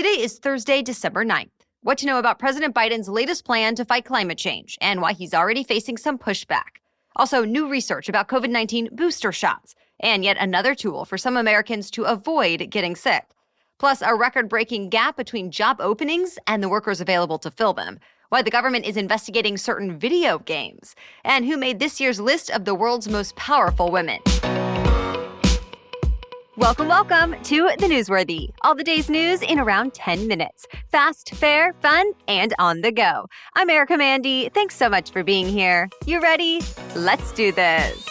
Today is Thursday, December 9th. What to know about President Biden's latest plan to fight climate change and why he's already facing some pushback. Also, new research about COVID-19 booster shots and yet another tool for some Americans to avoid getting sick. Plus, a record-breaking gap between job openings and the workers available to fill them. Why the government is investigating certain video games. And who made this year's list of the world's most powerful women. Welcome to The Newsworthy. All the day's news in around 10 minutes. Fast, fair, fun, and on the go. I'm Erica Mandy. Thanks so much for being here. You ready? Let's do this.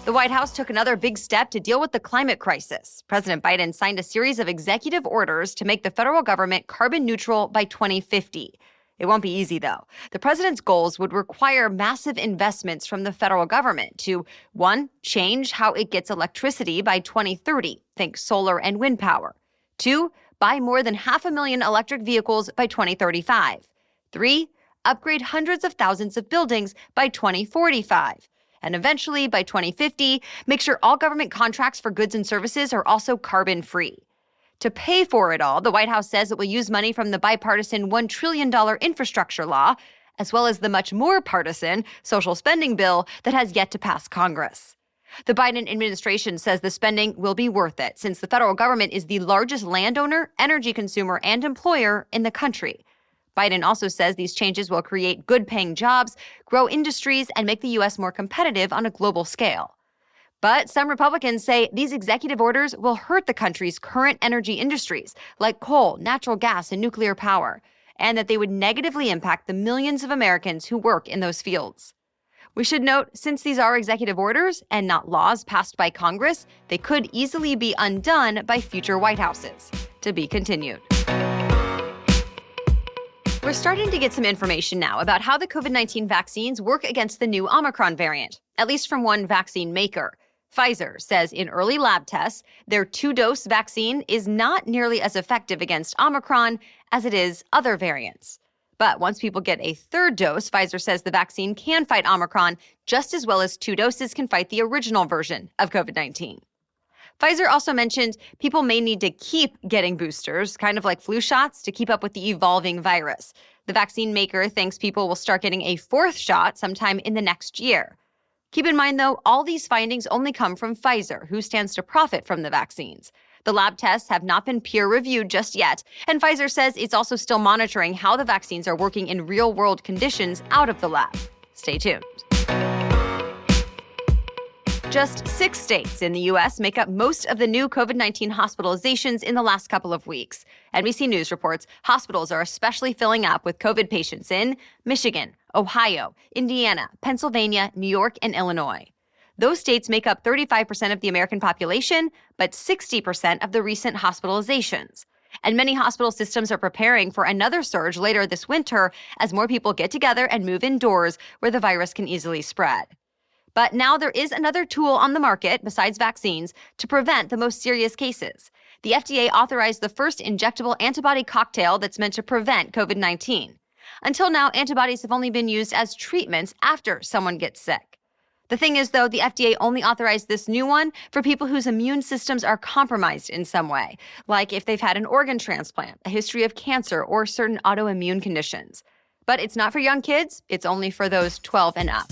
The White House took another big step to deal with the climate crisis. President Biden signed a series of executive orders to make the federal government carbon neutral by 2050. It won't be easy, though. The president's goals would require massive investments from the federal government to, 1, change how it gets electricity by 2030, think solar and wind power. 2, buy more than 500,000 electric vehicles by 2035. 3, upgrade hundreds of thousands of buildings by 2045. And eventually, by 2050, make sure all government contracts for goods and services are also carbon-free. To pay for it all, the White House says it will use money from the bipartisan $1 trillion infrastructure law, as well as the much more partisan social spending bill that has yet to pass Congress. The Biden administration says the spending will be worth it, since the federal government is the largest landowner, energy consumer, and employer in the country. Biden also says these changes will create good-paying jobs, grow industries, and make the U.S. more competitive on a global scale. But some Republicans say these executive orders will hurt the country's current energy industries, like coal, natural gas, and nuclear power, and that they would negatively impact the millions of Americans who work in those fields. We should note, since these are executive orders and not laws passed by Congress, they could easily be undone by future White Houses. To be continued. We're starting to get some information now about how the COVID-19 vaccines work against the new Omicron variant, at least from one vaccine maker. Pfizer says in early lab tests, their 2-dose vaccine is not nearly as effective against Omicron as it is other variants. But once people get a 3rd dose, Pfizer says the vaccine can fight Omicron just as well as 2 doses can fight the original version of COVID-19. Pfizer also mentioned people may need to keep getting boosters, kind of like flu shots, to keep up with the evolving virus. The vaccine maker thinks people will start getting a 4th shot sometime in the next year. Keep in mind, though, all these findings only come from Pfizer, who stands to profit from the vaccines. The lab tests have not been peer-reviewed just yet, and Pfizer says it's also still monitoring how the vaccines are working in real-world conditions out of the lab. Stay tuned. Just 6 states in the U.S. make up most of the new COVID-19 hospitalizations in the last couple of weeks. NBC News reports hospitals are especially filling up with COVID patients in Michigan, Ohio, Indiana, Pennsylvania, New York, and Illinois. Those states make up 35% of the American population, but 60% of the recent hospitalizations. And many hospital systems are preparing for another surge later this winter as more people get together and move indoors where the virus can easily spread. But now there is another tool on the market, besides vaccines, to prevent the most serious cases. The FDA authorized the first injectable antibody cocktail that's meant to prevent COVID-19. Until now, antibodies have only been used as treatments after someone gets sick. The thing is, though, the FDA only authorized this new one for people whose immune systems are compromised in some way, like if they've had an organ transplant, a history of cancer, or certain autoimmune conditions. But it's not for young kids, it's only for those 12 and up.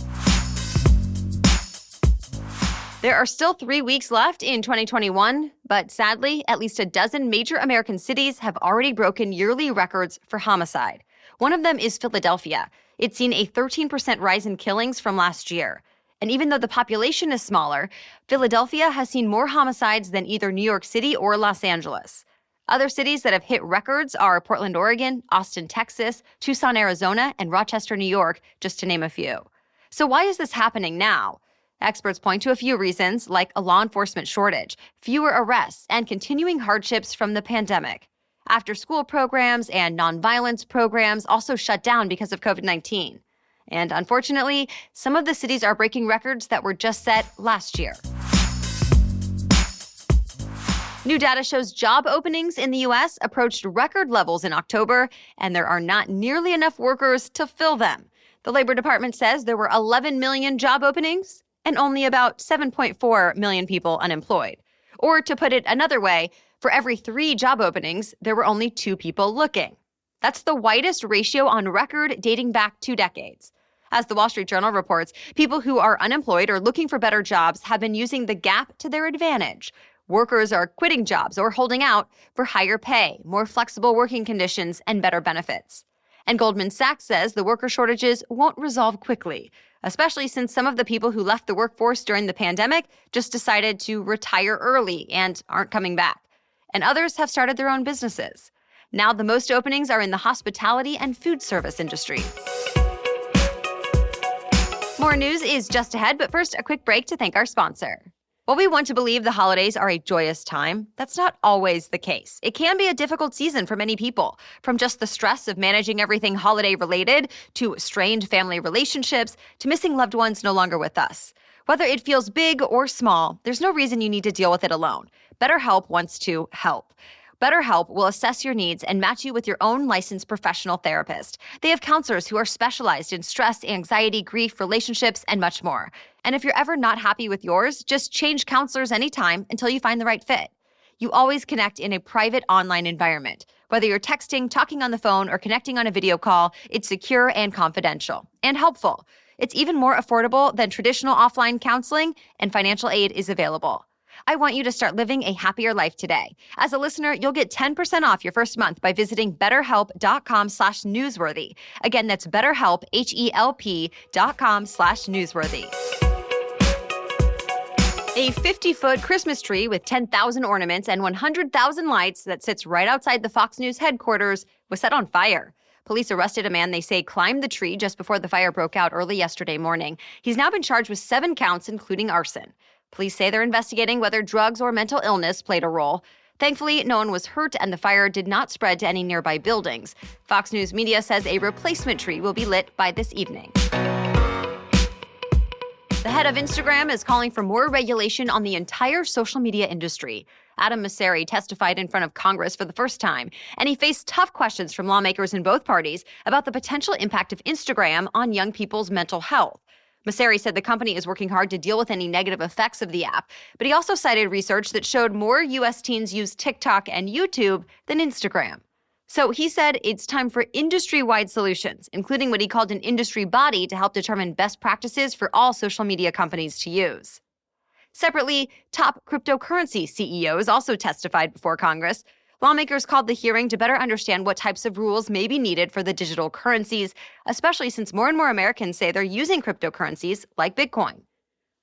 There are still 3 weeks left in 2021, but sadly, at least a dozen major American cities have already broken yearly records for homicide. One of them is Philadelphia. It's seen a 13% rise in killings from last year. And even though the population is smaller, Philadelphia has seen more homicides than either New York City or Los Angeles. Other cities that have hit records are Portland, Oregon, Austin, Texas, Tucson, Arizona, and Rochester, New York, just to name a few. So why is this happening now? Experts point to a few reasons, like a law enforcement shortage, fewer arrests, and continuing hardships from the pandemic. After-school programs and nonviolence programs also shut down because of COVID-19. And unfortunately, some of the cities are breaking records that were just set last year. New data shows job openings in the U.S. approached record levels in October, and there are not nearly enough workers to fill them. The Labor Department says there were 11 million job openings and only about 7.4 million people unemployed. Or to put it another way, for every 3 job openings, there were only 2 people looking. That's the widest ratio on record dating back 2 decades. As the Wall Street Journal reports, people who are unemployed or looking for better jobs have been using the gap to their advantage. Workers are quitting jobs or holding out for higher pay, more flexible working conditions, and better benefits. And Goldman Sachs says the worker shortages won't resolve quickly, especially since some of the people who left the workforce during the pandemic just decided to retire early and aren't coming back. And others have started their own businesses. Now the most openings are in the hospitality and food service industry. More news is just ahead, but first, a quick break to thank our sponsor. While we want to believe the holidays are a joyous time, that's not always the case. It can be a difficult season for many people, from just the stress of managing everything holiday-related, to strained family relationships, to missing loved ones no longer with us. Whether it feels big or small, there's no reason you need to deal with it alone. BetterHelp wants to help. BetterHelp will assess your needs and match you with your own licensed professional therapist. They have counselors who are specialized in stress, anxiety, grief, relationships, and much more. And if you're ever not happy with yours, just change counselors anytime until you find the right fit. You always connect in a private online environment. Whether you're texting, talking on the phone, or connecting on a video call, it's secure and confidential and helpful. It's even more affordable than traditional offline counseling, and financial aid is available. I want you to start living a happier life today. As a listener, you'll get 10% off your first month by visiting betterhelp.com/newsworthy. Again, that's betterhelp, HELP.com/newsworthy. A 50-foot Christmas tree with 10,000 ornaments and 100,000 lights that sits right outside the Fox News headquarters was set on fire. Police arrested a man they say climbed the tree just before the fire broke out early yesterday morning. He's now been charged with 7 counts, including arson. Police say they're investigating whether drugs or mental illness played a role. Thankfully, no one was hurt and the fire did not spread to any nearby buildings. Fox News Media says a replacement tree will be lit by this evening. The head of Instagram is calling for more regulation on the entire social media industry. Adam Mosseri testified in front of Congress for the first time, and he faced tough questions from lawmakers in both parties about the potential impact of Instagram on young people's mental health. Mosseri said the company is working hard to deal with any negative effects of the app, but he also cited research that showed more U.S. teens use TikTok and YouTube than Instagram. So he said it's time for industry-wide solutions, including what he called an industry body to help determine best practices for all social media companies to use. Separately, top cryptocurrency CEOs also testified before Congress. Lawmakers called the hearing to better understand what types of rules may be needed for the digital currencies, especially since more and more Americans say they're using cryptocurrencies like Bitcoin.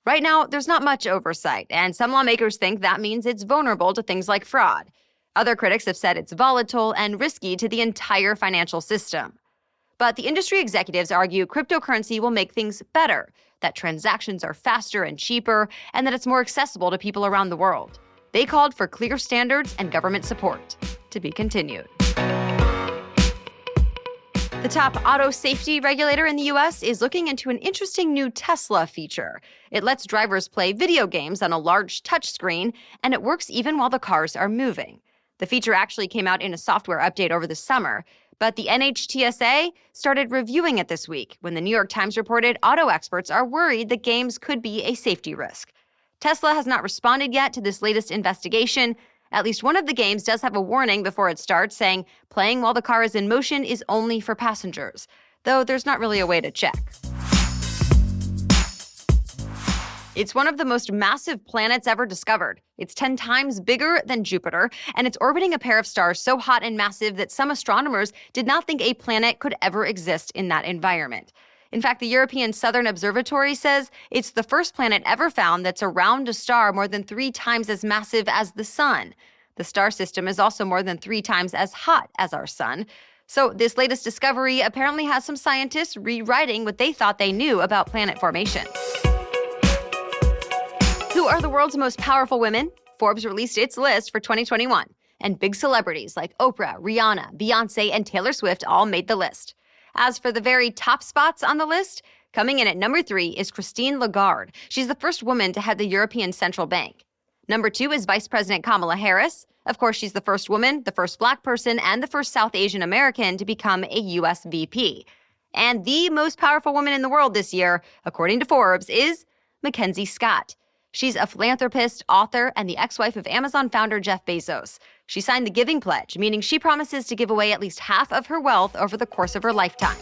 Right now, there's not much oversight, and some lawmakers think that means it's vulnerable to things like fraud. Other critics have said it's volatile and risky to the entire financial system. But the industry executives argue cryptocurrency will make things better, that transactions are faster and cheaper, and that it's more accessible to people around the world. They called for clear standards and government support. To be continued. The top auto safety regulator in the U.S. is looking into an interesting new Tesla feature. It lets drivers play video games on a large touchscreen, and it works even while the cars are moving. The feature actually came out in a software update over the summer, but the NHTSA started reviewing it this week when the New York Times reported auto experts are worried the games could be a safety risk. Tesla has not responded yet to this latest investigation. At least one of the games does have a warning before it starts saying playing while the car is in motion is only for passengers, though there's not really a way to check. It's one of the most massive planets ever discovered. It's 10 times bigger than Jupiter, and it's orbiting a pair of stars so hot and massive that some astronomers did not think a planet could ever exist in that environment. In fact, the European Southern Observatory says it's the first planet ever found that's around a star more than 3 times as massive as the sun. The star system is also more than 3 times as hot as our sun. So this latest discovery apparently has some scientists rewriting what they thought they knew about planet formation. Who are the world's most powerful women? Forbes released its list for 2021, and big celebrities like Oprah, Rihanna, Beyonce, and Taylor Swift all made the list. As for the very top spots on the list, coming in at number 3 is Christine Lagarde. She's the first woman to head the European Central Bank. Number 2 is Vice President Kamala Harris. Of course, she's the first woman, the first Black person, and the first South Asian American to become a U.S. VP. And the most powerful woman in the world this year, according to Forbes, is Mackenzie Scott. She's a philanthropist, author, and the ex-wife of Amazon founder Jeff Bezos. She signed the Giving Pledge, meaning she promises to give away at least half of her wealth over the course of her lifetime.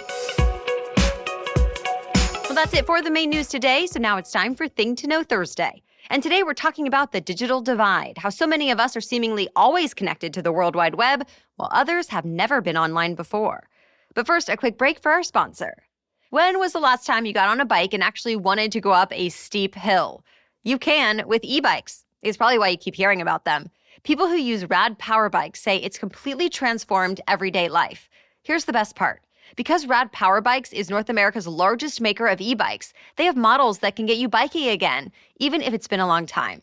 Well, that's it for the main news today, so now it's time for Thing to Know Thursday. And today we're talking about the digital divide, how so many of us are seemingly always connected to the World Wide Web, while others have never been online before. But first, a quick break for our sponsor. When was the last time you got on a bike and actually wanted to go up a steep hill? You can with e-bikes. It's probably why you keep hearing about them. People who use rad power bikes say it's completely transformed everyday life. Here's the best part. Because Rad Power Bikes is North America's largest maker of e-bikes, they have models that can get you biking again, even if it's been a long time.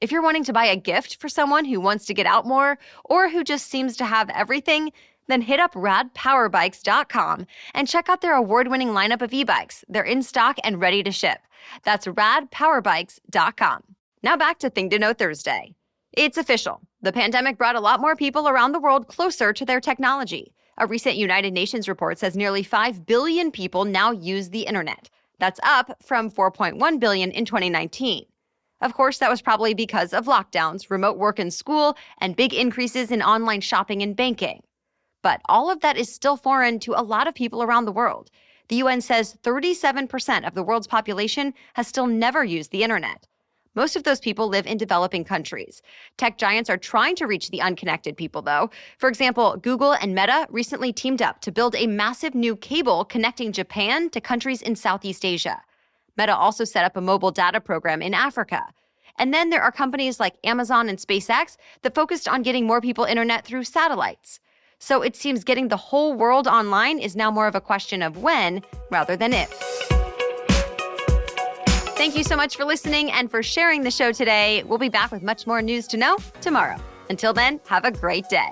If you're wanting to buy a gift for someone who wants to get out more or who just seems to have everything, then hit up radpowerbikes.com and check out their award-winning lineup of e-bikes. They're in stock and ready to ship. That's radpowerbikes.com. Now back to Thing to Know Thursday. It's official. The pandemic brought a lot more people around the world closer to their technology. A recent United Nations report says nearly 5 billion people now use the internet. That's up from 4.1 billion in 2019. Of course, that was probably because of lockdowns, remote work and school, and big increases in online shopping and banking. But all of that is still foreign to a lot of people around the world. The UN says 37% of the world's population has still never used the internet. Most of those people live in developing countries. Tech giants are trying to reach the unconnected people, though. For example, Google and Meta recently teamed up to build a massive new cable connecting Japan to countries in Southeast Asia. Meta also set up a mobile data program in Africa. And then there are companies like Amazon and SpaceX that focused on getting more people internet through satellites. So it seems getting the whole world online is now more of a question of when rather than if. Thank you so much for listening and for sharing the show today. We'll be back with much more news to know tomorrow. Until then, have a great day.